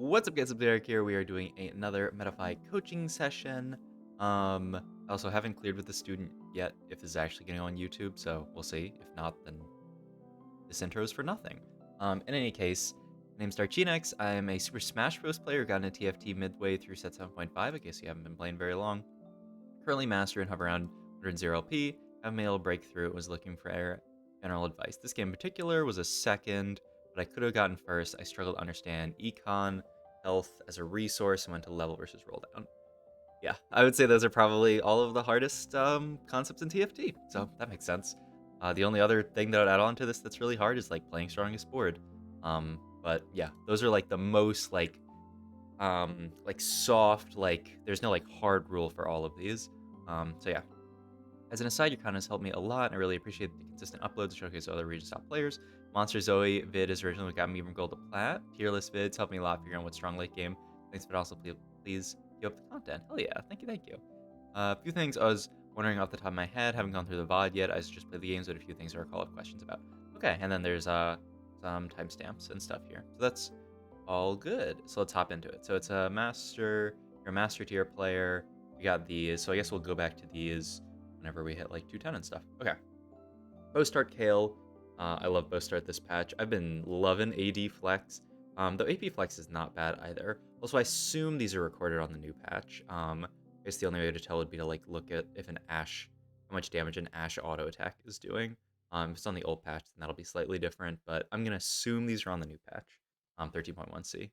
What's up, guys? Up Derek here. We are doing another Metafy coaching session. I also haven't cleared with the student yet if this is actually going to go on YouTube, so we'll see. If not, then this intro is for nothing. In any case, my name's Darchinex. I'm a Super Smash Bros. Player, got into TFT midway through set 7.5. I guess you haven't been playing very long. Currently master and hover around 100 LP. Haven't been able to break through. Was looking for general advice. This game in particular was a second, but I could have gotten first. I struggled to understand econ, health as a resource, and went to level versus rolldown. Yeah, I would say those are probably all of the hardest concepts in TFT, so that makes sense. The only other thing that I would add on to this that's really hard is like playing strongest board. But yeah, those are like the most like soft, like there's no like hard rule for all of these. So yeah, as an aside, your content has helped me a lot, and I really appreciate the consistent uploads to showcase other regions top players. Monster Zoe vid is originally what got me from gold to plat. Tier list vids helped me a lot figuring out what strong late game. Thanks, but also please keep up the content. Hell yeah, thank you, thank you. A few things I was wondering off the top of my head, haven't gone through the VOD yet. I just played the games, but a few things I recall of questions about. Okay, and then there's some timestamps and stuff here. So that's all good. So let's hop into it. So it's a master, you're a master tier player. We got these, so I guess we'll go back to these whenever we hit like 210 and stuff. Okay. Bow start Kale. I love bow start this patch. I've been loving AD flex. Though AP flex is not bad either. Also, I assume these are recorded on the new patch. I guess the only way to tell would be to like look at if an Ashe, how much damage an Ashe auto attack is doing. If it's on the old patch, then that'll be slightly different. But I'm gonna assume these are on the new patch, 13.1c.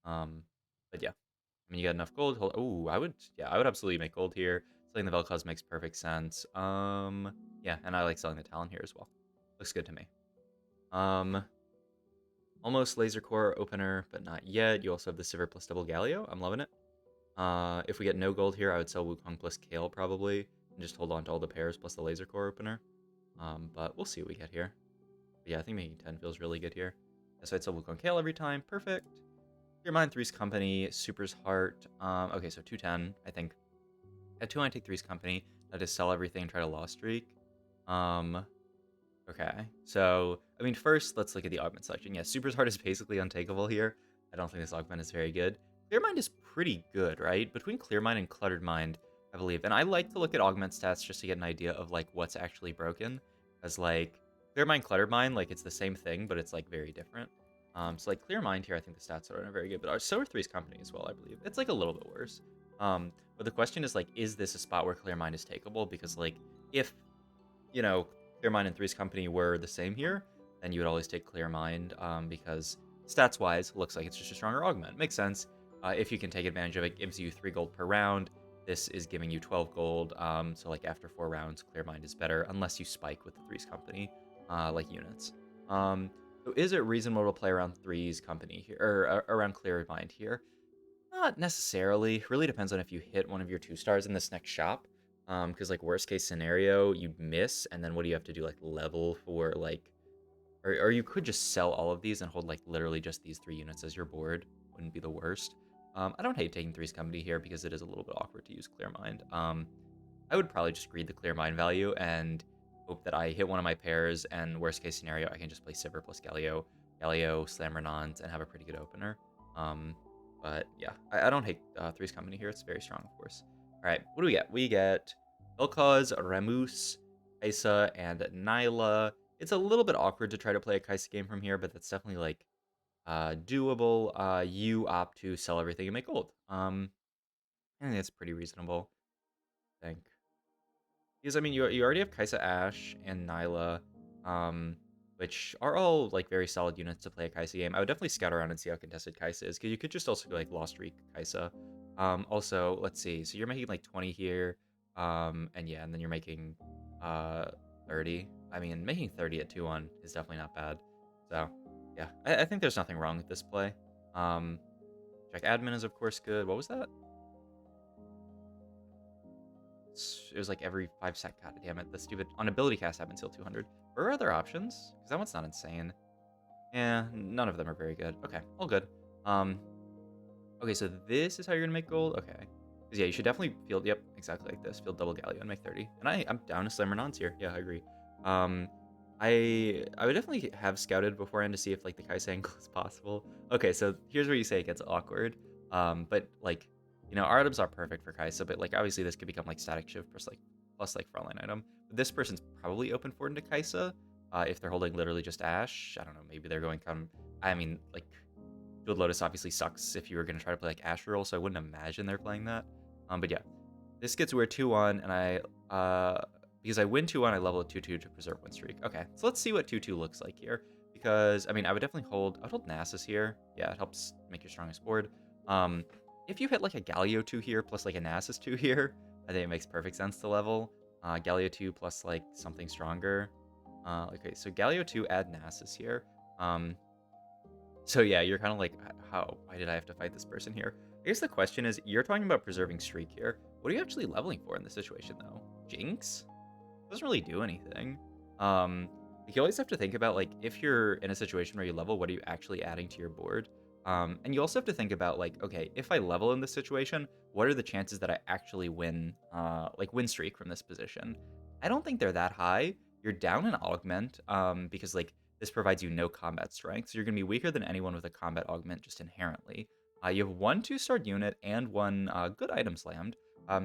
But yeah, I mean, you got enough gold. Oh, I would absolutely make gold here. Selling the Vel'Koz makes perfect sense. Yeah, and I like selling the Talon here as well. Looks good to me. Um, almost Laser Core opener, but not yet. You also have the Sivir plus double Galio. I'm loving it. If we get no gold here, I would sell Wukong plus Kale probably, and just hold on to all the pairs plus the Laser Core opener. But we'll see what we get here. But yeah, I think making 10 feels really good here. So I'd sell Wukong Kale every time. Perfect. Your Mind, Three's Company, Super's Heart. Okay, so 210, I think. At 2, I take Three's Company. I just sell everything and try to loss streak. Okay, so, I mean, first, let's look at the augment selection. Yeah, Super's Heart is basically untakeable here. I don't think this augment is very good. Clear Mind is pretty good, right? Between Clear Mind and Cluttered Mind, I believe. And I like to look at augment stats just to get an idea of, like, what's actually broken. As, like, Clear Mind, Cluttered Mind, like, it's the same thing, but it's, like, very different. So, like, Clear Mind here, I think the stats are very good. But so are Three's Company as well, I believe. It's, like, a little bit worse. But the question is, like, is this a spot where Clear Mind is takeable? Because, like, if, you know, Clear Mind and Three's Company were the same here, then you would always take Clear Mind, because stats-wise, looks like it's just a stronger augment. Makes sense. If you can take advantage of it, gives you 3 gold per round. This is giving you 12 gold, so like after 4 rounds, Clear Mind is better, unless you spike with the Three's Company, like units. So is it reasonable to play around Three's Company here, or around Clear Mind here? Not necessarily. Really depends on if you hit one of your 2 stars in this next shop. Because like worst case scenario, you miss, and then what do you have to do? Like level for like, or you could just sell all of these and hold like literally just these 3 units as your board. Wouldn't be the worst. I don't hate taking Three's Company here because it is a little bit awkward to use Clear Mind. I would probably just greed the Clear Mind value and hope that I hit one of my pairs, and worst case scenario, I can just play Sivir plus Galio, Slam Renons, and have a pretty good opener. But yeah, I don't hate Three's Company here. It's very strong, of course. All right, what do we get? We get Vel'Koz, Rammus, Kaisa, and Nyla. It's a little bit awkward to try to play a Kaisa game from here, but that's definitely like doable. You opt to sell everything and make gold. I think that's pretty reasonable, I think. Because I mean, you already have Kaisa Ashe and Nyla, which are all like very solid units to play a Kaisa game. I would definitely scout around and see how contested Kaisa is, because you could just also go like Lost Streak Kaisa. Also, let's see. So you're making like 20 here, and yeah, and then you're making 30. I mean, making 30 at 2-1 is definitely not bad. So yeah, I think there's nothing wrong with this play. Check admin is of course good. What was that? It was like every 5 sec. God damn it. The stupid on ability cast happens till 200. What are other options? Because that one's not insane. Yeah, none of them are very good. Okay, all good. Okay, so this is how you're gonna make gold. Okay, because yeah, you should definitely field. Yep, exactly like this. Field double Galio and make 30. And I'm down to Slam Renons here. Yeah, I agree. I would definitely have scouted beforehand to see if like the Kaisa angle is possible. Okay, so here's where you say it gets awkward. But like, our items are perfect for Kaisa, but like obviously this could become like static shift plus like frontline item. But this person's probably open for into Kaisa. If they're holding literally just Ash, I don't know, maybe they're going come. I mean, like Jeweled Lotus obviously sucks if you were gonna try to play like Ash Reroll, so I wouldn't imagine they're playing that. But yeah, this gets where 2-1, and because I win 2-1, I level it 2-2 to preserve win streak. Okay, so let's see what 2-2 looks like here. Because I mean, I would definitely I'd hold Nasus here. Yeah, it helps make your strongest board. Um, if you hit like a Galio 2 here plus like a Nasus 2 here, I think it makes perfect sense to level. Galio 2 plus like something stronger. Okay, so Galio 2 add Nasus here. So yeah, you're kind of like, why did I have to fight this person here? I guess the question is, you're talking about preserving streak here. What are you actually leveling for in this situation though? Jinx? Doesn't really do anything. You always have to think about like if you're in a situation where you level, what are you actually adding to your board? And you also have to think about like, okay, if I level in this situation, what are the chances that I actually win, like win streak from this position? I don't think they're that high. You're down an augment, because like this provides you no combat strength, so you're gonna be weaker than anyone with a combat augment just inherently. You have one 2-star unit and one good item slammed.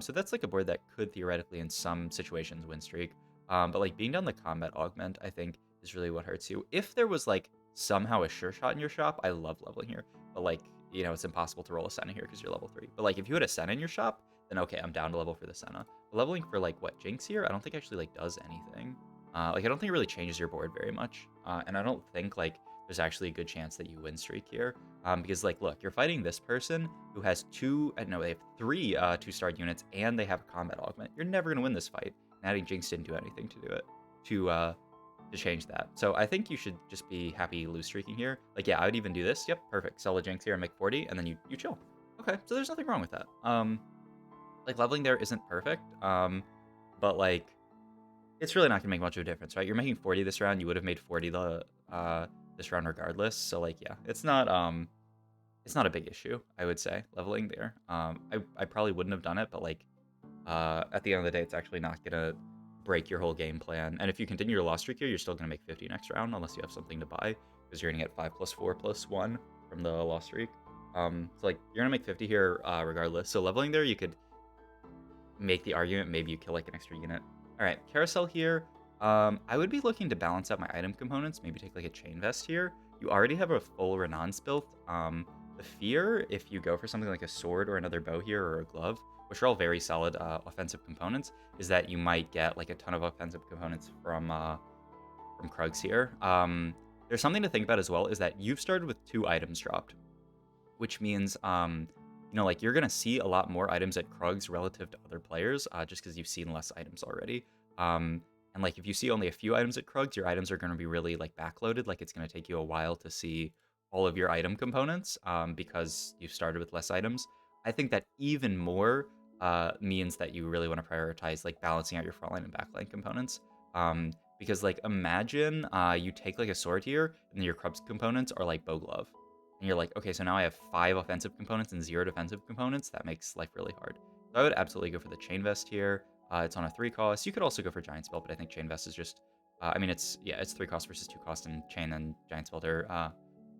So that's like a board that could theoretically, in some situations, win streak. But like being down the combat augment, I think, is really what hurts you. If there was like somehow a sure shot in your shop, I love leveling here. But like, it's impossible to roll a Senna here because you're level 3. But like if you had a Senna in your shop, then okay, I'm down to level for the Senna. But leveling for like what, Jinx here, I don't think actually like does anything. Like I don't think it really changes your board very much. And I don't think like there's actually a good chance that you win streak here. Because like, look, you're fighting this person who has they have 3 2-star units and they have a combat augment. You're never gonna win this fight. And adding Jinx didn't do anything to do it to change that. So I think you should just be happy lose streaking here. Like yeah, I would even do this. Yep, perfect. Sell a Jinx here and make 40, and then you chill. Okay, so there's nothing wrong with that. Like leveling there isn't perfect. But like it's really not gonna make much of a difference, right? You're making 40 this round. You would have made 40 this round regardless. So like yeah, it's not a big issue, I would say, leveling there. I probably wouldn't have done it, but like at the end of the day, it's actually not gonna break your whole game plan. And if you continue your loss streak here, you're still gonna make 50 next round unless you have something to buy, because you're gonna get 5 plus 4 plus 1 from the loss streak. So like you're gonna make 50 here regardless. So leveling there, you could make the argument maybe you kill like an extra unit. All right, Carousel here. I would be looking to balance out my item components. Maybe take like a chain vest here. You already have a full Renans built. The fear, if you go for something like a sword or another bow here or a glove, which are all very solid offensive components, is that you might get like a ton of offensive components from Krugs here. There's something to think about as well, is that you've started with 2 items dropped, which means like you're gonna see a lot more items at Krugs relative to other players, just because you've seen less items already. And like if you see only a few items at Krugs, your items are gonna be really like backloaded. Like it's gonna take you a while to see all of your item components, because you've started with less items. I think that even more means that you really want to prioritize like balancing out your frontline and backline components. Because like imagine you take like a sword here and then your Krugs components are like bow glove. And you're like, okay, so now I have 5 offensive components and 0 defensive components. That makes life really hard. So I would absolutely go for the Chain Vest here. It's on a 3 cost. You could also go for Giant Spell, but I think Chain Vest is just, I mean, it's 3 cost versus 2 cost, and Chain and Giant Spell are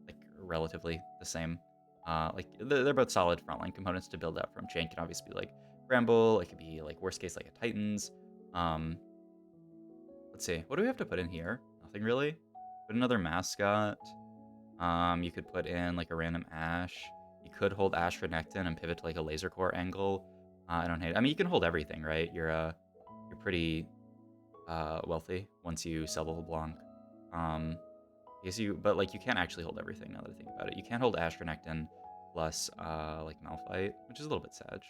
like relatively the same. Like they're both solid frontline components to build out from. Chain can obviously be like Bramble. It could be like worst case like a Titans. Let's see, what do we have to put in here? Nothing really. Put another mascot. You could put in like a random Ash. You could hold Ash for Nectin and pivot to like a laser core angle. I don't hate it. I mean, you can hold everything, right? You're pretty wealthy once you sell the LeBlanc. But like you can't actually hold everything now that I think about it. You can't hold Ash for Nectin plus like Malphite, which is a little bit sad.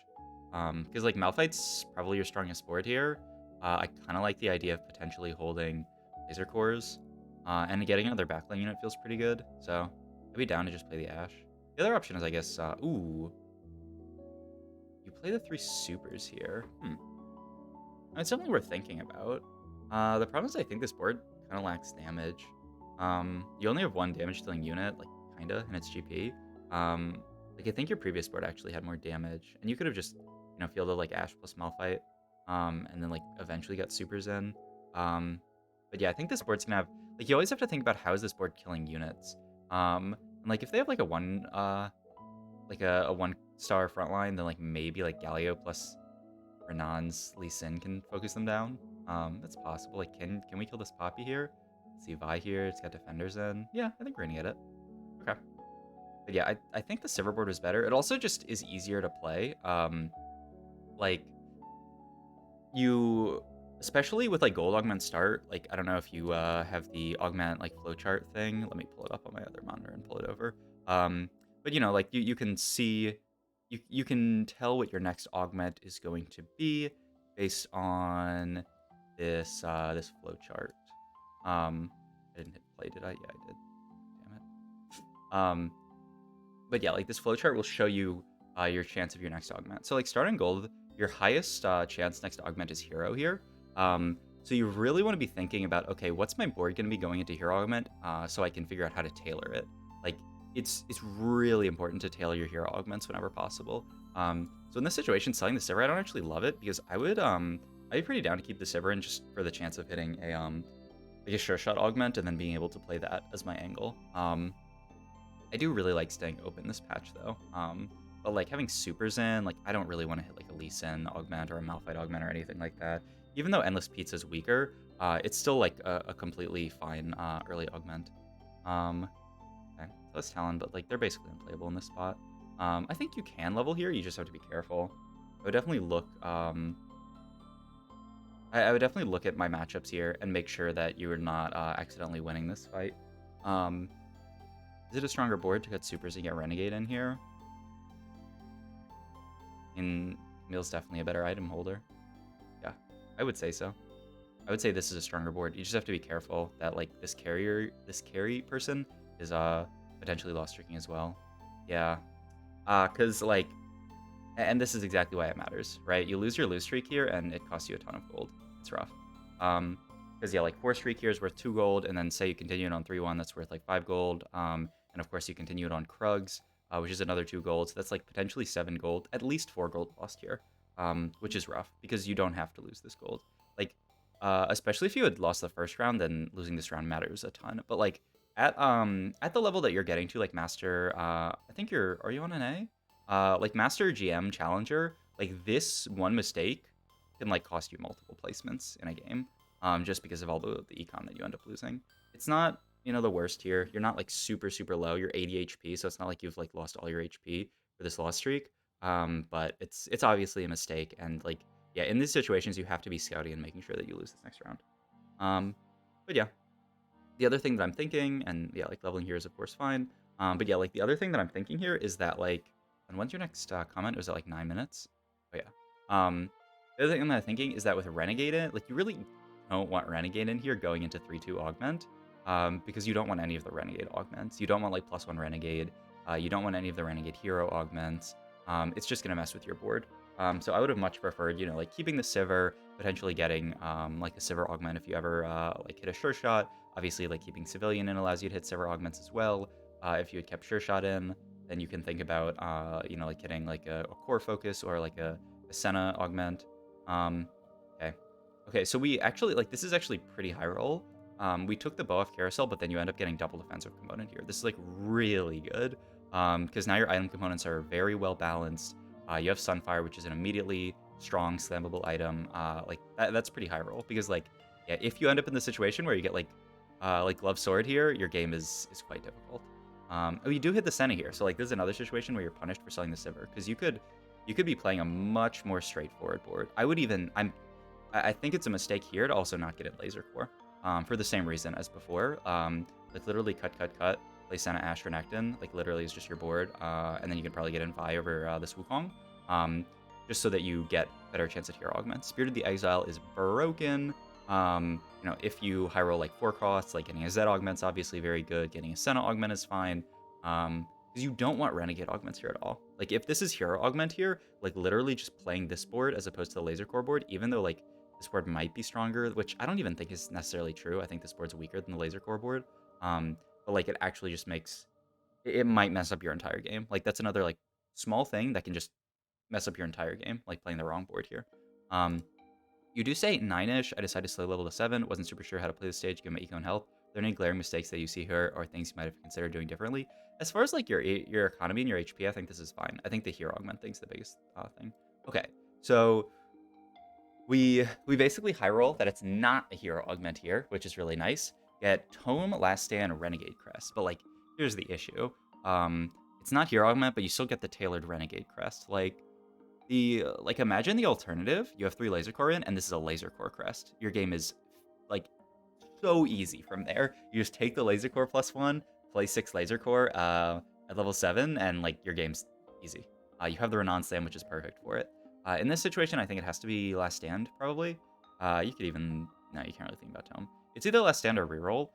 Because like Malphite's probably your strongest board here. I kind of like the idea of potentially holding laser cores. And getting another backline unit feels pretty good, so I'd be down to just play the Ash. The other option is, I guess, you play the 3 supers here. It's something worth thinking about. The problem is I think this board kind of lacks damage. You only have 1 damage dealing unit, like, kinda, in its GP. Like, I think your previous board actually had more damage, and you could have just, fielded, like, Ash plus Malphite, and then, like, eventually got supers in. But yeah, I think this board's gonna have, like, you always have to think about how is this board killing units. And like if they have like a a 1-star front line, then like maybe like Galio plus Renan's Lee Sin can focus them down. That's possible. Like, can we kill this Poppy here? Let's see Vi here. It's got defenders in. Yeah, I think we're gonna get it. Okay. But yeah, I think the Sivir board was better. It also just is easier to play. Like you, especially with like gold augment start. Like I don't know if you have the augment like flowchart thing. Let me pull it up on my other monitor and pull it over. But you know, like you can see, you can tell what your next augment is going to be based on this flowchart. I didn't hit play, did I? Yeah, I did. Damn it. But yeah, like this flowchart will show you your chance of your next augment. So like starting gold, your highest chance next augment is hero here. So you really want to be thinking about, okay, what's my board going to be going into hero augment so I can figure out how to tailor it. Like it's really important to tailor your hero augments whenever possible. So in this situation, selling the Sivir, I don't actually love it because I'd be pretty down to keep the Sivir in just for the chance of hitting like a sure shot augment and then being able to play that as my angle. I do really like staying open this patch though. But like having supers in, like I don't really want to hit like a Lee Sin augment or a Malphite augment or anything like that. Even though Endless Pizza is weaker, it's still like a completely fine early augment. Okay, so that's Talon, but like they're basically unplayable in this spot. I think you can level here. You just have to be careful. I would definitely look. I would definitely look at my matchups here and make sure that you are not accidentally winning this fight. Um, is it a stronger board to cut supers and get Renegade in here? And Camille's definitely a better item holder. Yeah, I would say so. I would say this is a stronger board. You just have to be careful that like this carry person is potentially lost streaking as well. Yeah, cause like, and this is exactly why it matters, right? You lose your lose streak here, and it costs you a ton of gold. It's rough. Because yeah, like 4 streak here is worth 2 gold, and then say you continue it on 3-1, that's worth like 5 gold. And of course you continue it on Krugs, which is another 2 gold. So that's like potentially 7 gold, at least 4 gold lost here, which is rough because you don't have to lose this gold. Like, especially if you had lost the first round, then losing this round matters a ton. But like at the level that you're getting to, like Master, I think are you on an A? Like Master GM Challenger, like this one mistake can like cost you multiple placements in a game, just because of all the econ that you end up losing. It's not, you know, the worst here. You're not like super low. You're 80 HP, so it's not like you've like lost all your HP for this loss streak. But it's obviously a mistake, and like yeah, in these situations you have to be scouting and making sure that you lose this next round. But yeah, the other thing that I'm thinking, and yeah, like leveling here is of course fine. But yeah, like the other thing that I'm thinking here is that like, and when's your next comment? Was it like 9 minutes? Oh yeah. The other thing I'm thinking is that with Renegade in, like you really don't want Renegade in here going into 3-2 augment, because you don't want any of the Renegade augments. You don't want like +1 Renegade. You don't want any of the Renegade hero augments. It's just gonna mess with your board. So I would have much preferred, you know, like keeping the Sivir, potentially getting like a Sivir augment if you ever like hit a sure shot. Obviously, like keeping Civilian in allows you to hit Sivir augments as well. If you had kept sure shot in, then you can think about you know, like hitting like a core focus or like a Senna augment. Um, okay, okay. So we actually like this is actually pretty high roll. We took the bow off Carousel, but then you end up getting double defensive component here. This is like really good because now your item components are very well balanced. You have Sunfire, which is an immediately strong slammable item. Like that's pretty high roll because like yeah, if you end up in the situation where you get like Glove Sword here, your game is quite difficult. Oh, you do hit the Senna here, so like this is another situation where you're punished for selling the Sivir because you could be playing a much more straightforward board. I think it's a mistake here to also not get it Laser Core, for the same reason as before. Like literally cut, play Senna, Ash, Renekton, like literally is just your board, and then you can probably get in Vi over this Wukong, just so that you get better chance at hero augments. Spirit of the Exile is broken. You know, if you high roll like 4 costs, like getting a Z augment's obviously very good. Getting a Senna augment is fine. Because you don't want Renegade augments here at all. Like if this is hero augment here, like literally just playing this board as opposed to the laser core board, even though like this board might be stronger, which I don't even think is necessarily true. I think this board's weaker than the laser core board. But like it actually just makes it might mess up your entire game. Like that's another like small thing that can just mess up your entire game, like playing the wrong board here. Um, You do say 9-ish. I decided to slow level to 7. Wasn't super sure how to play the stage, given my econ health. Are there any glaring mistakes that you see here, or things you might have considered doing differently? As far as like your economy and your HP, I think this is fine. I think the hero augment thing's the biggest thing. Okay, so we basically high roll that it's not a hero augment here, which is really nice. Get Tome, Last Stand, Renegade Crest. But like, here's the issue. It's not hero augment, but you still get the tailored Renegade Crest. Like imagine the alternative. You have 3 laser core in, and this is a laser core crest. Your game is like so easy from there. You just take the laser core +1, play 6 laser core at level 7, and like your game's easy. You have the Renan Slam, which is perfect for it. In this situation, I think it has to be Last Stand, probably. You could even... No, you can't really think about Tome. It's either Last Stand or Reroll.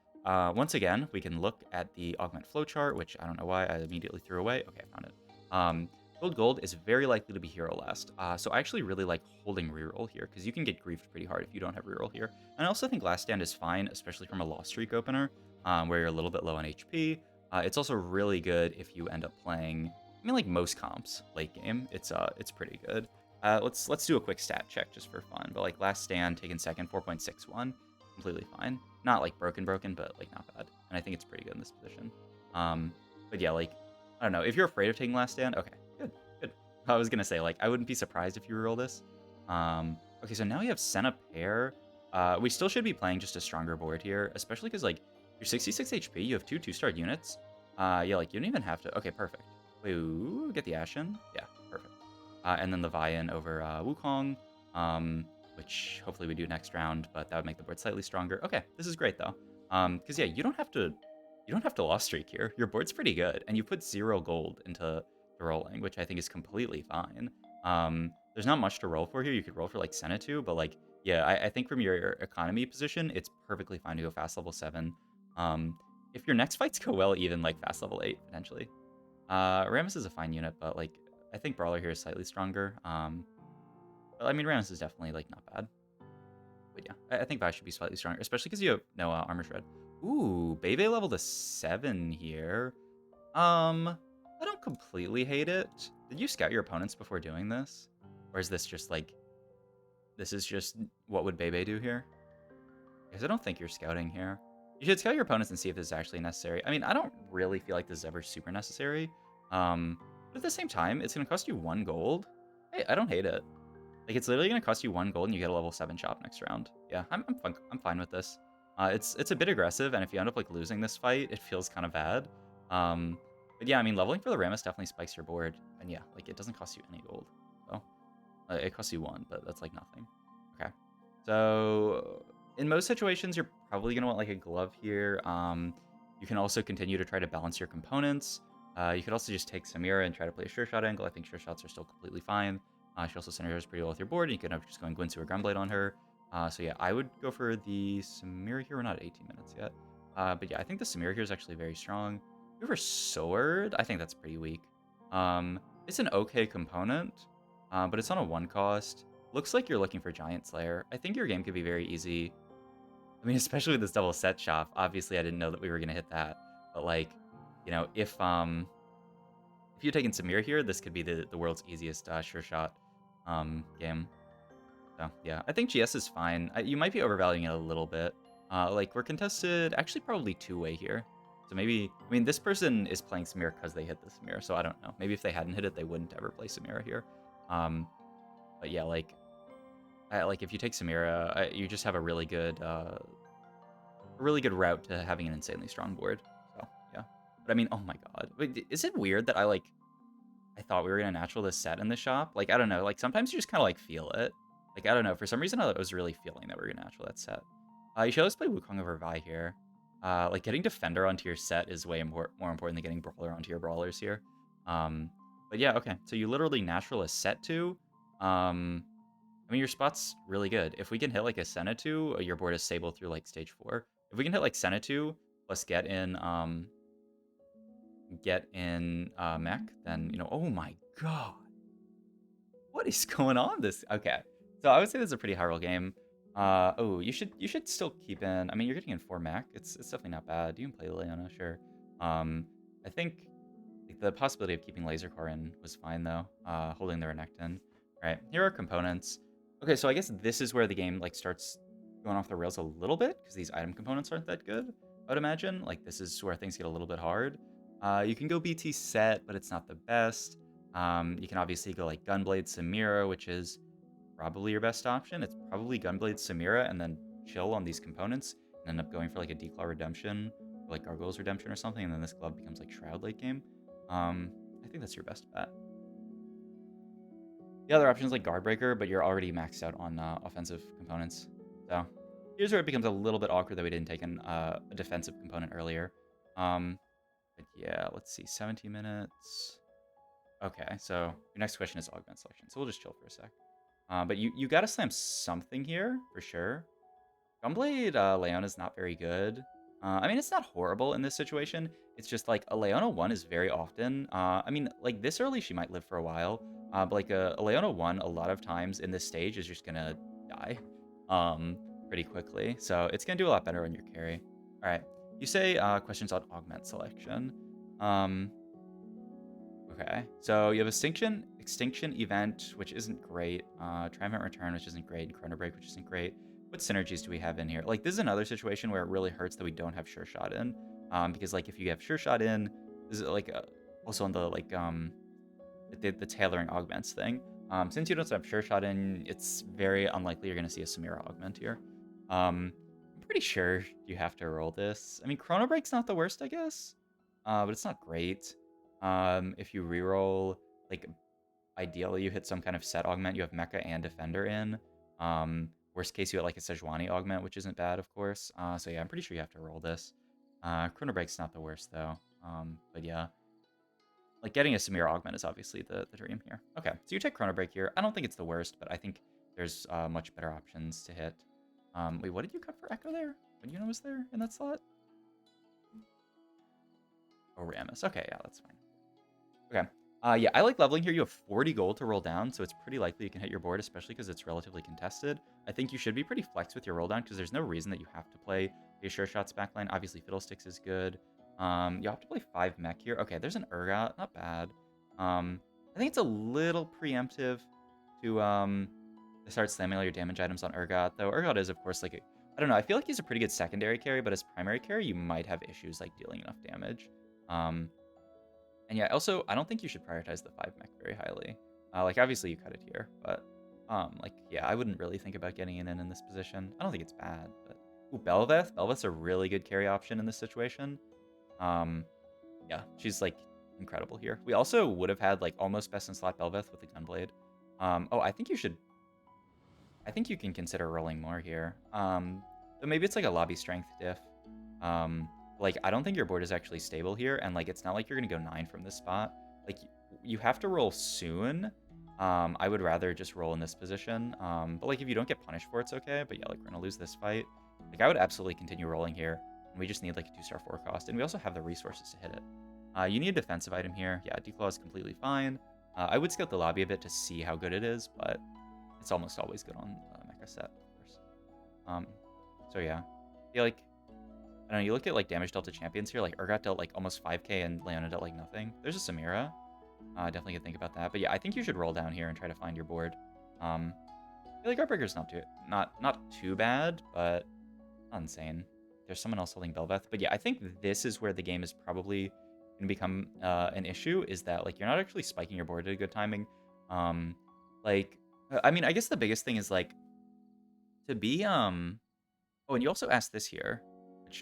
Once again, we can look at the augment flowchart, which I don't know why I immediately threw away. Okay, I found it. Gold is very likely to be hero last. So I actually really like holding reroll here, because you can get griefed pretty hard if you don't have reroll here. And I also think Last Stand is fine, especially from a lost streak opener, where you're a little bit low on HP. It's also really good if you end up playing, I mean, like most comps late game. It's pretty good. Let's do a quick stat check just for fun. But like Last Stand taken second, 4.61, completely fine. Not like broken, but like not bad. And I think it's pretty good in this position. But yeah, like I don't know. If you're afraid of taking Last Stand, okay, good. I was gonna say, like, I wouldn't be surprised if you reroll this. Okay, so now you have Senna pair. We still should be playing just a stronger board here, especially because, like, you're 66 HP, you have 2 2-star units. Yeah, like, you don't even have to... Okay, perfect. Wait, ooh, get the Ashen? Yeah, perfect. And then the Vian over Wukong, which hopefully we do next round, but that would make the board slightly stronger. Okay, this is great, though. Because, yeah, you don't have to lost streak here. Your board's pretty good, and you put 0 gold into rolling, which I think is completely fine. There's not much to roll for here. You could roll for like Senna 2, but like, yeah, I think from your economy position, it's perfectly fine to go fast level 7. If your next fights go well, even like fast level 8 potentially. Rammus is a fine unit, but like I think Brawler here is slightly stronger. But I mean, Rammus is definitely like not bad. But yeah, I think Vi should be slightly stronger, especially because you have no armor shred. Ooh, Bebe level to 7 here. I don't completely hate it. Did you scout your opponents before doing this? Or is this just like... This is just what would Bebe do here? Because I don't think you're scouting here. You should scout your opponents and see if this is actually necessary. I mean, I don't really feel like this is ever super necessary. But at the same time, it's going to cost you 1 gold. Hey, I don't hate it. Like, it's literally going to cost you 1 gold and you get a level 7 shop next round. Yeah, I'm fine with this. It's a bit aggressive, and if you end up like losing this fight, it feels kind of bad. But yeah, I mean, leveling for the Rammus definitely spikes your board. And yeah, like, it doesn't cost you any gold. So, it costs you 1, but that's like nothing. Okay. So, in most situations, you're probably going to want like a glove here. You can also continue to try to balance your components. You could also just take Samira and try to play a sure shot angle. I think sure shots are still completely fine. She also synergizes pretty well with your board, and you can just go and Gwynsu or Gunblade on her. So yeah, I would go for the Samira here. We're not at 18 minutes yet. But yeah, I think the Samira here is actually very strong. Go for Sword. I think that's pretty weak. It's an okay component, but it's on a 1 cost. Looks like you're looking for Giant Slayer. I think your game could be very easy. I mean, especially with this double set shop. Obviously, I didn't know that we were going to hit that. But like, you know, if you'd taken Samira here, this could be the world's easiest sure shot game. So yeah, I think GS is fine. You might be overvaluing it a little bit. Like, we're contested actually probably 2-way here. So maybe, I mean, this person is playing Samira because they hit the Samira, so I don't know. Maybe if they hadn't hit it, they wouldn't ever play Samira here. But yeah, like if you take Samira, you just have a really good route to having an insanely strong board. So yeah. But I mean, oh my god. Wait, is it weird that I thought we were gonna natural this set in the shop? Like, I don't know. Like, sometimes you just kind of like feel it. Like, I don't know. For some reason, I was really feeling that we were gonna natural that set. You should always play Wukong over Vi here. Like, getting Defender onto your set is way more important than getting Brawler onto your Brawlers here. But yeah, okay. So you literally natural a set 2. I mean, your spot's really good. If we can hit like a Senna 2, your board is stable through like stage 4. If we can hit like Senna 2 plus get in mech, then, you know, oh my god. What is going on this? Okay. So I would say this is a pretty high roll game. Oh, you should still keep in. I mean, you're getting in 4 mech. It's definitely not bad. You can play Leona, sure. I think like, the possibility of keeping Laser Core in was fine though. Holding the Renekton. Right. Here are components. Okay, so I guess this is where the game like starts going off the rails a little bit because these item components aren't that good. I would imagine like this is where things get a little bit hard. You can go BT set, but it's not the best. You can obviously go like Gunblade Samira, which is probably your best option. It's probably Gunblade Samira and then chill on these components and end up going for like a Declaw Redemption or like Gargoyle's Redemption or something, and then this glove becomes like Shroud late game. I think that's your best bet. The other option is like Guard Breaker, but you're already maxed out on offensive components. So here's where it becomes a little bit awkward that we didn't take a defensive component earlier. But yeah, let's see, 17 minutes. Okay, so your next question is augment selection. So we'll just chill for a sec. But you got to slam something here for sure. Gunblade Leona is not very good. I mean, it's not horrible in this situation. It's just like a Leona 1 is very often. I mean, like this early, she might live for a while. But like a Leona 1, a lot of times in this stage is just going to die pretty quickly. So it's going to do a lot better on your carry. All right. You say questions on augment selection. Okay, so you have Extinction Event, which isn't great, Triumphant Return, which isn't great, and Chrono Break, which isn't great. What synergies do we have in here? Like, this is another situation where it really hurts that we don't have Sure Shot in, because, like, if you have Sure Shot in, this is, like, also on the, like, the tailoring augments thing. Since you don't have Sure Shot in, it's very unlikely you're going to see a Samira augment here. I'm pretty sure you have to roll this. I mean, Chrono Break's not the worst, I guess, but it's not great. If you reroll, like, ideally you hit some kind of set augment, you have Mecha and Defender in. Worst case, you hit like a Sejuani augment, which isn't bad, of course. So yeah, I'm pretty sure you have to roll this. Chrono Break's not the worst, though. But yeah, like getting a Samir augment is obviously the dream here. Okay, so you take Chrono Break here. I don't think it's the worst, but I think there's much better options to hit. Wait, what did you cut for Echo there? What do you know was there in that slot? Oh, Rammus. Okay, yeah, that's fine. Okay. Yeah, I like leveling here. You have 40 gold to roll down, so it's pretty likely you can hit your board, especially because it's relatively contested. I think you should be pretty flexed with your roll down because there's no reason that you have to play a Sure Shots backline. Obviously, Fiddlesticks is good. You have to play 5 mech here. Okay, there's an Urgot. Not bad. I think it's a little preemptive to start slamming all your damage items on Urgot, though Urgot is, of course, like I don't know. I feel like he's a pretty good secondary carry, but as primary carry, you might have issues like dealing enough damage. And yeah, also, I don't think you should prioritize the 5 mech very highly. Like, obviously you cut it here, but, like, yeah, I wouldn't really think about getting it in this position. I don't think it's bad, but... Ooh, Belveth. Belveth's a really good carry option in this situation. Yeah, she's, like, incredible here. We also would have had, like, almost best in slot Belveth with the Gunblade. Oh, I think you should... I think you can consider rolling more here. But maybe it's, like, a lobby strength diff. Like, I don't think your board is actually stable here, and, like, it's not like you're going to go 9 from this spot. Like, you have to roll soon. I would rather just roll in this position. But, like, if you don't get punished for it, it's okay. But, yeah, like, we're going to lose this fight. Like, I would absolutely continue rolling here. And we just need, like, a 2-star 4 cost. And we also have the resources to hit it. You need a defensive item here. Yeah, Declaw is completely fine. I would scout the lobby a bit to see how good it is, but it's almost always good on Mecha set, of course. So, yeah. I feel like... I don't know, you look at, like, damage dealt to champions here, like, Urgot dealt, like, almost 5k and Leona dealt, like, nothing. There's a Samira. Definitely could think about that. But, yeah, I think you should roll down here and try to find your board. I feel like Guardbreaker's not too bad, but not insane. There's someone else holding Belveth. But, yeah, I think this is where the game is probably going to become an issue, is that, like, you're not actually spiking your board at a good timing. Like, I mean, I guess the biggest thing is, like, to be, Oh, and you also asked this here.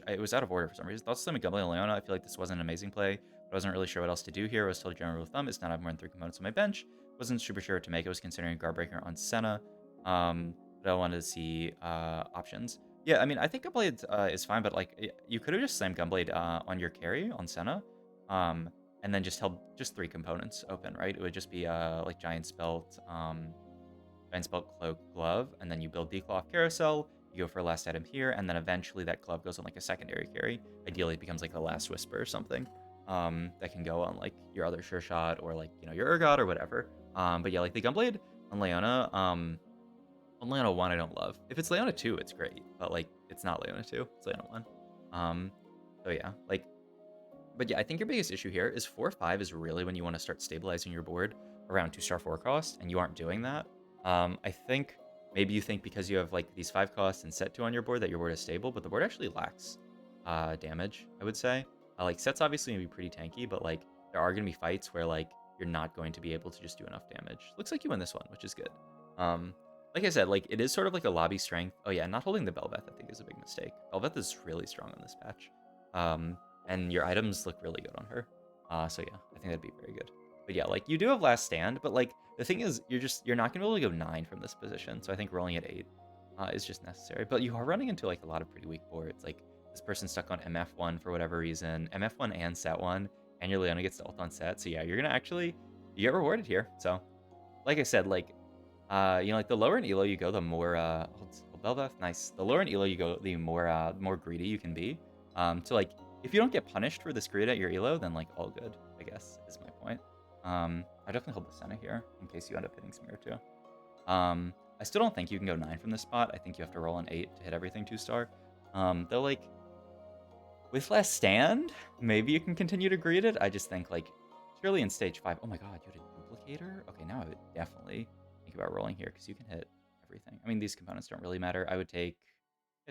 It was out of order for some reason. Thoughts on Gunblade and Leona. I feel like this wasn't an amazing play. But I wasn't really sure what else to do here. I was told general rule of thumb is not have more than 3 components on my bench. Wasn't super sure what to make. I was considering Guardbreaker on Senna. But I wanted to see options. Yeah, I mean, I think Gunblade is fine, but like you could have just slammed Gunblade on your carry on Senna. And then just held just 3 components open, right? It would just be like Giant's Belt, Cloak, Glove, and then you build Declaw off Carousel. You go for a last item here, and then eventually that glove goes on like a secondary carry. Ideally, it becomes like the last whisper or something that can go on like your other Sure Shot or like, you know, your Urgot or whatever. But yeah, like the Gunblade on Leona, on Leona 1, I don't love. If it's Leona 2, it's great, but like it's not Leona 2, it's Leona 1. So yeah, like, but yeah, I think your biggest issue here is 4-5 is really when you want to start stabilizing your board around 2-star 4 cost, and you aren't doing that. I think maybe you think because you have like these 5 costs and set 2 on your board that your board is stable, but the board actually lacks damage, I would say. Like set's obviously gonna be pretty tanky, but like there are gonna be fights where like you're not going to be able to just do enough damage. Looks like you win this one, which is good. Like I said, like it is sort of like a lobby strength. Oh yeah, not holding the Belveth I think is a big mistake. Belveth is really strong on this patch. And your items look really good on her. So yeah, I think that'd be very good. But yeah, like you do have last stand, but like the thing is you're not gonna be able to go 9 from this position. So I think rolling at 8 is just necessary. But you are running into like a lot of pretty weak boards. Like this person's stuck on MF1 for whatever reason, MF1 and set1, and your Leona gets the ult on set. So yeah, you're gonna actually you get rewarded here. So like I said, like you know, like the lower in elo you go, the more hold Belveth, nice. The lower in elo you go, the more greedy you can be. So like if you don't get punished for this greed at your elo, then like all good, I guess, is my point. I definitely hold the Senna here in case you end up hitting Smear too. I still don't think you can go 9 from this spot. I think you have to roll an 8 to hit everything 2-star. Though like with less stand, maybe you can continue to greed it. I just think like surely in stage 5. Oh my god, you had a duplicator? Okay, now I would definitely think about rolling here because you can hit everything. I mean, these components don't really matter. I would take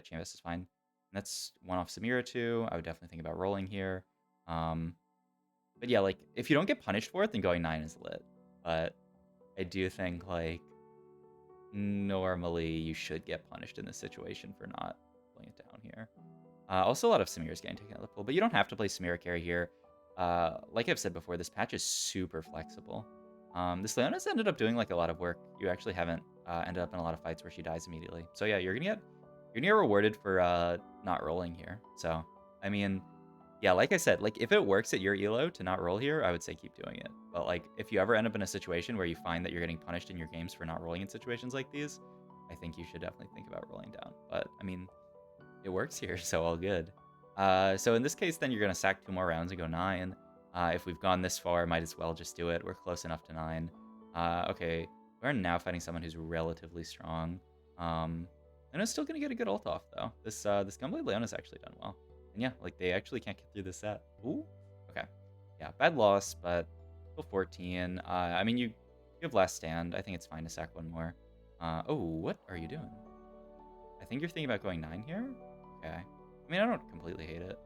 Canvas is fine. And that's 1 off Samira too. I would definitely think about rolling here. But yeah, like if you don't get punished for it, then going 9 is lit. But I do think like normally you should get punished in this situation for not pulling it down here. Also, a lot of Samir's getting taken out of the pool, but you don't have to play Samira carry here. Like I've said before, this patch is super flexible. This Leona's ended up doing like a lot of work. You actually haven't ended up in a lot of fights where she dies immediately. So yeah, you're gonna get rewarded for not rolling here. So I mean, yeah, like I said, like if it works at your elo to not roll here, I would say keep doing it. But like if you ever end up in a situation where you find that you're getting punished in your games for not rolling in situations like these, I think you should definitely think about rolling down. But I mean, it works here, so all good. So in this case, then you're going to sack 2 more rounds and go 9. If we've gone this far, might as well just do it. We're close enough to 9. Okay, we're now fighting someone who's relatively strong. And it's still going to get a good ult off, though. This Gunblade Leona's actually done well. And yeah, like they actually can't get through this set. Ooh, okay. Yeah, bad loss, but still 14. I mean, you have last stand. I think it's fine to sack 1 more. Oh, what are you doing? I think you're thinking about going 9 here? Okay. I mean, I don't completely hate it.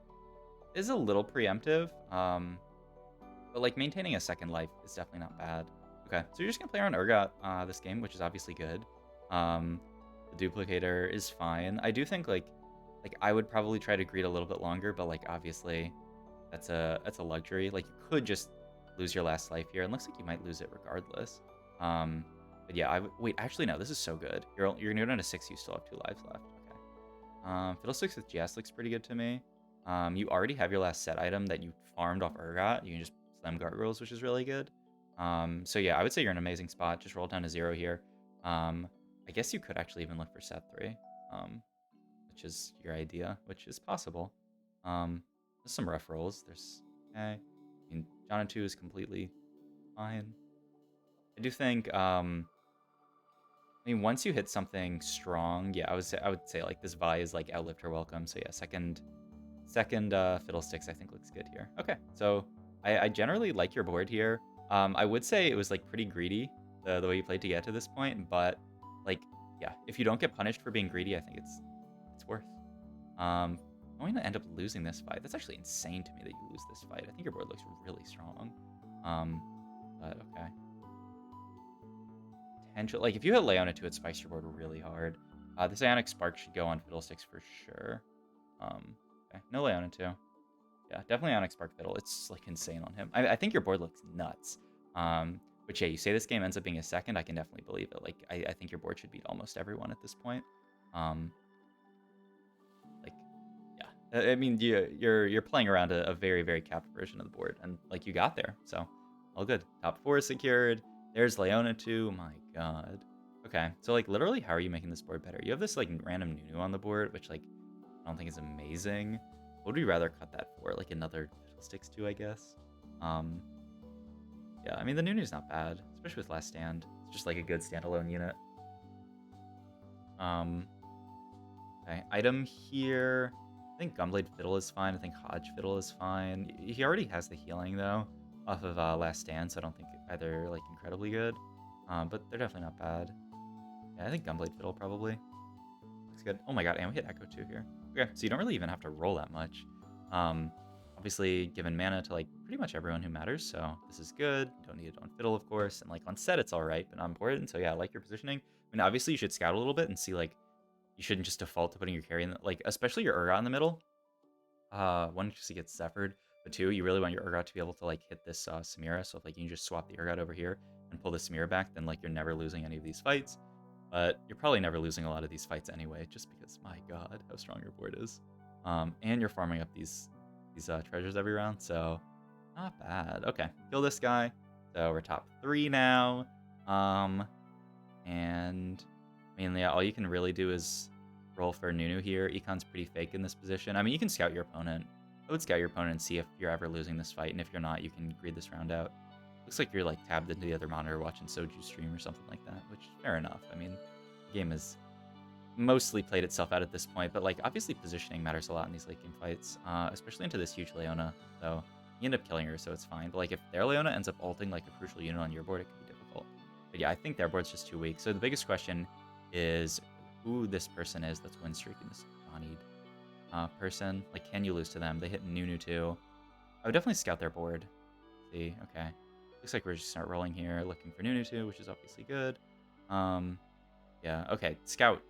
It is a little preemptive, but like maintaining a second life is definitely not bad. Okay, so you're just gonna play around Urgot this game, which is obviously good. The duplicator is fine. I do think like I would probably try to greed a little bit longer, but like obviously that's a luxury. Like you could just lose your last life here, and looks like you might lose it regardless. But yeah, wait. Actually, no. This is so good. You're gonna go down to 6. You still have 2 lives left. Okay. Fiddlesticks with GS looks pretty good to me. You already have your last set item that you farmed off Urgot. You can just slam gargoyles, which is really good. So yeah, I would say you're in an amazing spot. Just roll down to 0 here. I guess you could actually even look for set 3, which is your idea, which is possible. There's some rough rolls. There's okay. I mean, John and 2 is completely fine. I do think I mean, once you hit something strong, yeah, I would say like this Vi is like outlived her welcome. So yeah, second Fiddlesticks I think looks good here. Okay, so I generally like your board here. I would say it was like pretty greedy the way you played to get to this point, but like yeah, if you don't get punished for being greedy, I think it's worth. I'm going to end up losing this fight. That's actually insane to me that you lose this fight. I think your board looks really strong. But okay. Potential, like if you hit Leona to it, spikes your board really hard. This Ionic Spark should go on Fiddlesticks for sure. Okay, no Leona too. Yeah, definitely Ionic Spark Fiddle. It's like insane on him. I think your board looks nuts. But yeah, you say this game ends up being a second, I can definitely believe it. Like I think your board should beat almost everyone at this point. Like yeah, I mean you're playing around a very very capped version of the board, and like you got there, so all good. Top 4 is secured. There's Leona too. My god. Okay, so like literally, how are you making this board better? You have this like random Nunu on the board, which like I don't think is amazing. What would we rather cut that for? Like another Fiddlesticks too, I guess. Yeah, I mean the Nunu's not bad, especially with Last Stand. It's just like a good standalone unit. Okay, item here. I think Gunblade Fiddle is fine. I think Hodge Fiddle is fine. He already has the healing though, off of Last Stand, so I don't think either like incredibly good. But they're definitely not bad. Yeah, I think Gunblade Fiddle probably. Looks good. Oh my god, and we hit Echo too here. Okay, so you don't really even have to roll that much. Obviously, given mana to like pretty much everyone who matters, so this is good. Don't need it on Fiddle, of course, and like on set it's alright, but not important. So yeah, I like your positioning. I mean, obviously you should scout a little bit and see like you shouldn't just default to putting your carry in the, like especially your Urgot in the middle. One, just to get Zephyred, but two, you really want your Urgot to be able to like hit this Samira. So if like you can just swap the Urgot over here and pull the Samira back, then like you're never losing any of these fights. But you're probably never losing a lot of these fights anyway, just because my god, how strong your board is. And you're farming up these treasures every round, so not bad. Okay, kill this guy. So we're top 3 now. And mainly yeah, all you can really do is roll for Nunu here. Econ's pretty fake in this position. I mean, you can scout your opponent. I would scout your opponent and see if you're ever losing this fight, and if you're not, you can greed this round out. Looks like you're like tabbed into the other monitor watching Soju stream or something like that, which fair enough. I mean, the game has mostly played itself out at this point, but like obviously positioning matters a lot in these late game fights, especially into this huge Leona. So you end up killing her, so it's fine. But like if their Leona ends up ulting like a crucial unit on your board, it could be difficult. But yeah, I think their board's just too weak. So the biggest question is who this person is that's win streaking this Bonnied person. Like, can you lose to them? They hit Nunu too. I would definitely scout their board. See, okay. Looks like we're just start rolling here, looking for Nunu too, which is obviously good. Yeah, okay, scout.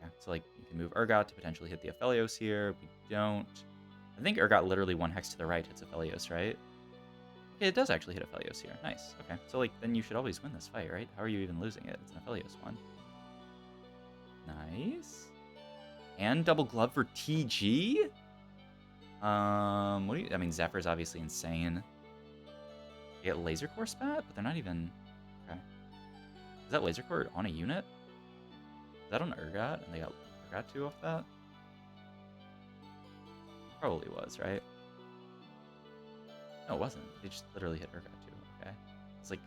Yeah, so like you can move Urgot to potentially hit the Aphelios here. We don't. I think Urgot literally one hex to the right hits Aphelios, right? Okay, it does actually hit Aphelios here. Nice. Okay, so like then you should always win this fight, right? How are you even losing it? It's an Aphelios one. Nice. And double glove for TG? What do you? I mean, Zephyr's obviously insane. They get Laser Core spat, but they're not even. Okay. Is that Laser Core on a unit? Is that on Urgot? And they got Urgot 2 off that? Probably was, right? No, it wasn't. They just literally hit Urgot 2. Okay. It's like,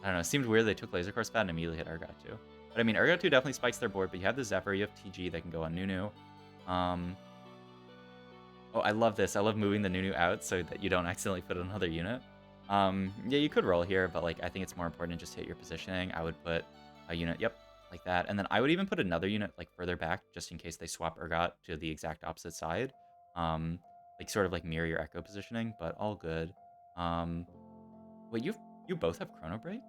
I don't know. It seemed weird they took Laser Core spat and immediately hit Urgot 2. But I mean, Urgot 2 definitely spikes their board, but you have the Zephyr, you have TG that can go on Nunu. Oh, I love this. I love moving the Nunu out so that you don't accidentally put another unit. Yeah, you could roll here, but like I think it's more important to just hit your positioning. I would put a unit, yep, like that. And then I would even put another unit like further back just in case they swap Urgot to the exact opposite side. Like sort of like mirror your Echo positioning, but all good. Wait, you both have Chrono Break?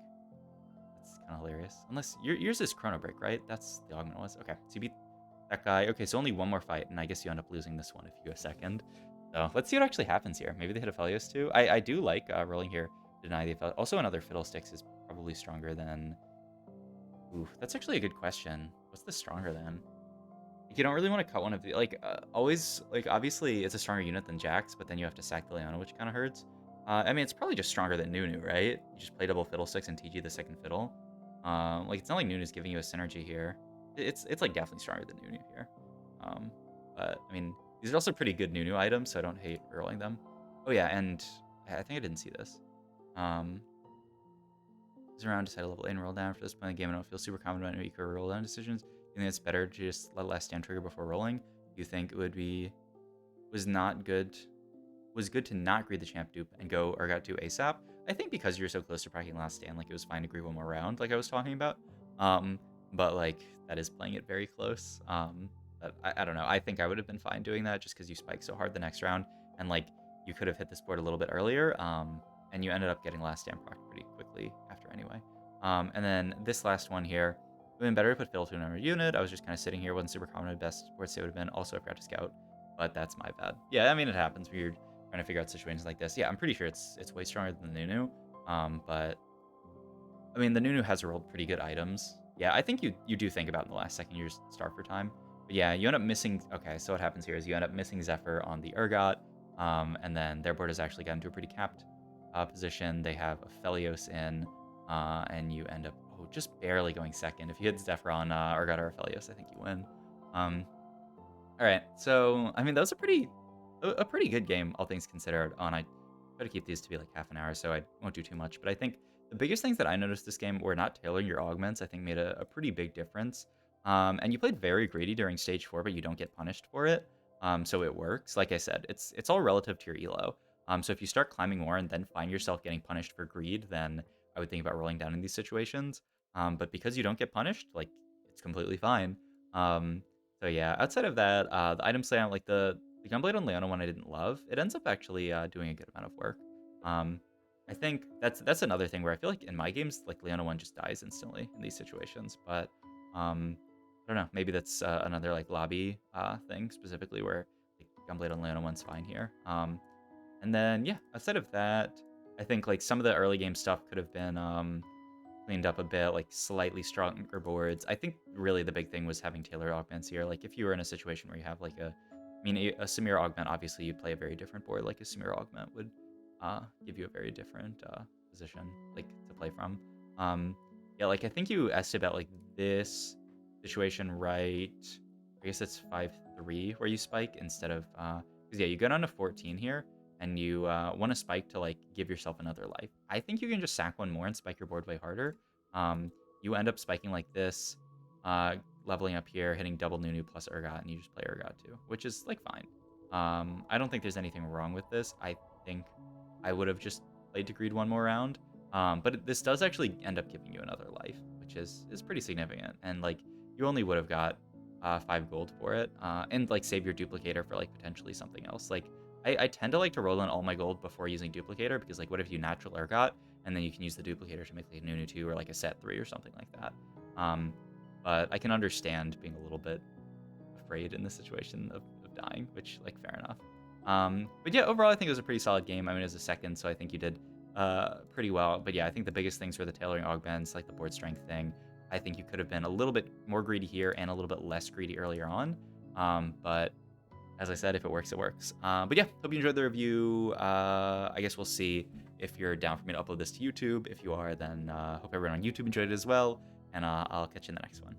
That's kind of hilarious. Unless yours is Chrono Break, right? That's the augment was. Okay, so you beat that guy. Okay, so only one more fight, and I guess you end up losing this one if you go second. So let's see what actually happens here. Maybe they hit Aphelios too. I do like rolling here to deny the Aphelios. Also, another Fiddlesticks is probably stronger than... Ooh, that's actually a good question. What's the stronger than? Like, you don't really want to cut one of the... Like, always... Like, obviously, it's a stronger unit than Jax, but then you have to sack the Leona, which kind of hurts. I mean, it's probably just stronger than Nunu, right? You just play double Fiddlesticks and TG the second Fiddle. Like, it's not like Nunu's giving you a synergy here. It's like definitely stronger than Nunu here. But I mean, these are also pretty good Nunu items, so I don't hate rolling them. Oh yeah, and I think I didn't see this. Is around decide to level in, roll down for this point in the game. I don't feel super confident about eco roll down decisions. You think it's better to just let last stand trigger before rolling? You think it would be was good to not greed the champ dupe and go Urgot 2 ASAP? I think because you're so close to proccing last stand, like it was fine to greed one more round, like I was talking about. But like that is playing it very close. But I don't know. I think I would have been fine doing that just because you spiked so hard the next round, and like you could have hit this board a little bit earlier. And you ended up getting last stand proc pretty quickly after anyway. And then this last one here, it would have been better to put Fiddle to another unit. I was just kind of sitting here, wasn't super confident. Best board state would have been. Also, I forgot to scout, but that's my bad. Yeah, I mean it happens when you're trying to figure out situations like this. Yeah, I'm pretty sure it's way stronger than the Nunu. But I mean the Nunu has rolled pretty good items. Yeah, I think you do think about in the last second you just start for time. But yeah, you end up missing. Okay, so what happens here is you end up missing Zephyr on the Urgot, and then their board has actually gotten to a pretty capped position. They have Aphelios in, and you end up just barely going second. If you hit Zephyr on Urgot or Aphelios, I think you win. All right, so I mean that was a pretty good game, all things considered. And I try to keep these to be like half an hour, so I won't do too much. But I think the biggest things that I noticed this game were not tailoring your augments. I think made a pretty big difference. And you played very greedy during stage 4, but you don't get punished for it. So it works. Like I said, it's all relative to your elo. So if you start climbing more and then find yourself getting punished for greed, then I would think about rolling down in these situations. But because you don't get punished, like, it's completely fine. Um, so yeah, outside of that, the item layout, like the Gunblade on Leona one I didn't love. It ends up actually doing a good amount of work. Um, I think that's another thing where I feel like in my games, like Leona one just dies instantly in these situations. But I don't know, maybe that's another like lobby thing specifically where like Gunblade on Leona one's fine here. And then yeah, outside of that, I think like some of the early game stuff could have been cleaned up a bit, like slightly stronger boards. I think really the big thing was having tailored augments here. Like if you were in a situation where you have like a Samir augment, obviously you'd play a very different board. Like a Samir augment would give you a very different position like to play from. Yeah, like I think you asked about like this situation, right? I guess it's 5-3 where you spike instead of because yeah, you go down to 14 here and you want to spike to like give yourself another life. I think you can just sack one more and spike your board way harder. Um, you end up spiking like this, uh, leveling up here, hitting double Nunu plus Urgot, and you just play Urgot too, which is like fine. I don't think there's anything wrong with this. I think I would have just played Degreed one more round. But this does actually end up giving you another life, which is pretty significant. And like you only would have got 5 gold for it, and like save your duplicator for like potentially something else. Like I tend to like to roll in all my gold before using duplicator because like what if you natural Urgot and then you can use the duplicator to make like a Nunu 2 or like a set 3 or something like that. Um, but I can understand being a little bit afraid in this situation of dying, which like fair enough. But yeah, overall I think it was a pretty solid game. I mean, it was a second, so I think you did pretty well. But yeah, I think the biggest things were the tailoring augments, like the board strength thing. I think you could have been a little bit more greedy here and a little bit less greedy earlier on. But as I said, if it works, it works. But yeah, hope you enjoyed the review. I guess we'll see if you're down for me to upload this to YouTube. If you are, then hope everyone on YouTube enjoyed it as well. And I'll catch you in the next one.